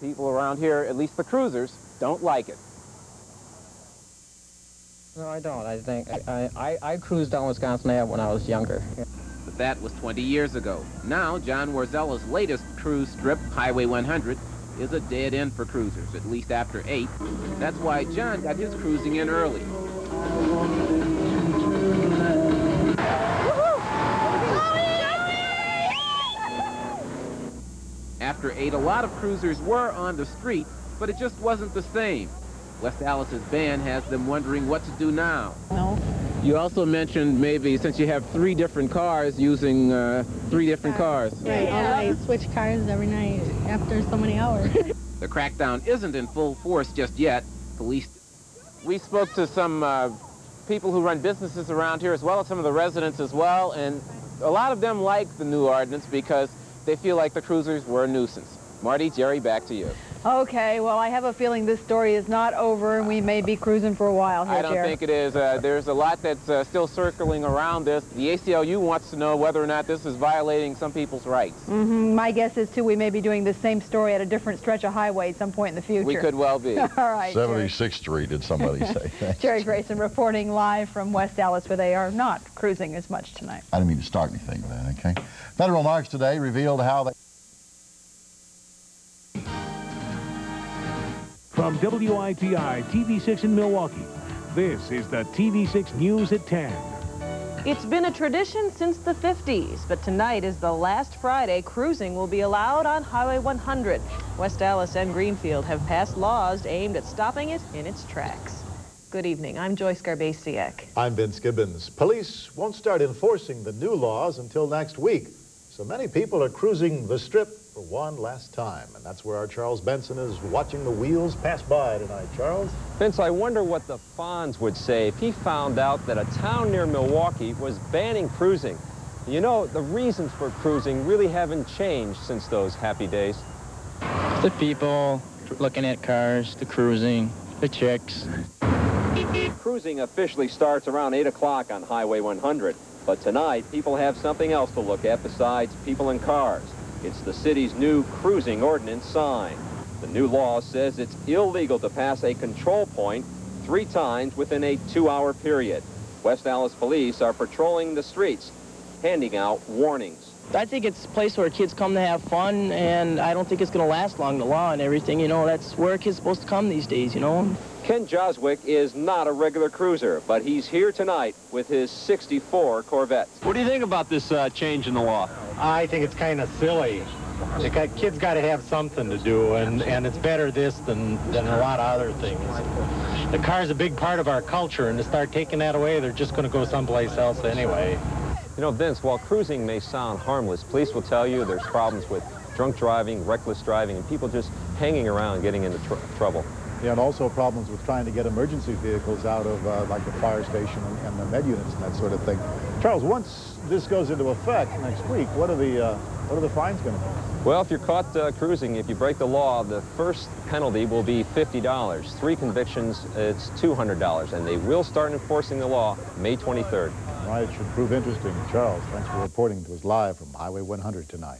people around here, at least the cruisers, don't like it. No, I don't. I think I cruised down Wisconsin Ave when I was younger. But that was 20 years ago. Now, John Warzella's latest cruise strip, Highway 100, is a dead end for cruisers, at least after 8. That's why John got his cruising in early. After 8, a lot of cruisers were on the street, but it just wasn't the same. West Allis's ban has them wondering what to do now. No. You also mentioned maybe, since you have 3 different cars, using 3 different cars. Right, I switch cars every night after so many hours. The crackdown isn't in full force just yet. Police... We spoke to some people who run businesses around here, as well as some of the residents as well, and a lot of them like the new ordinance because they feel like the cruisers were a nuisance. Marty, Jerry, back to you. Okay, well, I have a feeling this story is not over, and we may be cruising for a while here, I don't think it is. There's a lot that's still circling around this. The ACLU wants to know whether or not this is violating some people's rights. My guess is, too, we may be doing the same story at a different stretch of highway at some point in the future. We could well be. All right, 76th Street, did somebody say. Jerry Grayson reporting live from West Allis, where they are not cruising as much tonight. I didn't mean to start anything with that, okay? Federal marks today revealed how they... From WITI TV6 in Milwaukee, this is the TV6 News at 10. It's been a tradition since the 50s, but tonight is the last Friday cruising will be allowed on Highway 100. West Allis and Greenfield have passed laws aimed at stopping it in its tracks. Good evening. I'm Joyce Garbasiak. I'm Vince Gibbons. Police won't start enforcing the new laws until next week, so many people are cruising the Strip for one last time, and that's where our Charles Benson is watching the wheels pass by tonight. Charles? Vince, I wonder what the Fonz would say if he found out that a town near Milwaukee was banning cruising. You know, the reasons for cruising really haven't changed since those happy days. The people looking at cars, the cruising, the chicks. Cruising officially starts around 8 o'clock on Highway 100, but tonight people have something else to look at besides people and cars. It's the city's new cruising ordinance sign. The new law says it's illegal to pass a control point 3 times within a 2-hour period. West Allis police are patrolling the streets, handing out warnings. I think it's a place where kids come to have fun, and I don't think it's going to last long, the law and everything. You know, that's where kids are supposed to come these days, you know. Ken Joswick is not a regular cruiser, but he's here tonight with his '64 Corvette. What do you think about this change in the law? I think it's kind of silly. The kids got to have something to do, and it's better this than a lot of other things. The car's a big part of our culture, and to start taking that away, they're just going to go someplace else anyway. You know, Vince, while cruising may sound harmless, police will tell you there's problems with drunk driving, reckless driving, and people just hanging around getting into trouble. Yeah, and also problems with trying to get emergency vehicles out of, like the fire station and the med units and that sort of thing. Charles, once this goes into effect next week, what are the fines going to be? Well, if you're caught cruising, if you break the law, the first penalty will be $50. 3 convictions, it's $200, and they will start enforcing the law May 23rd. All right, it should prove interesting. Charles, thanks for reporting to us live from Highway 100 tonight.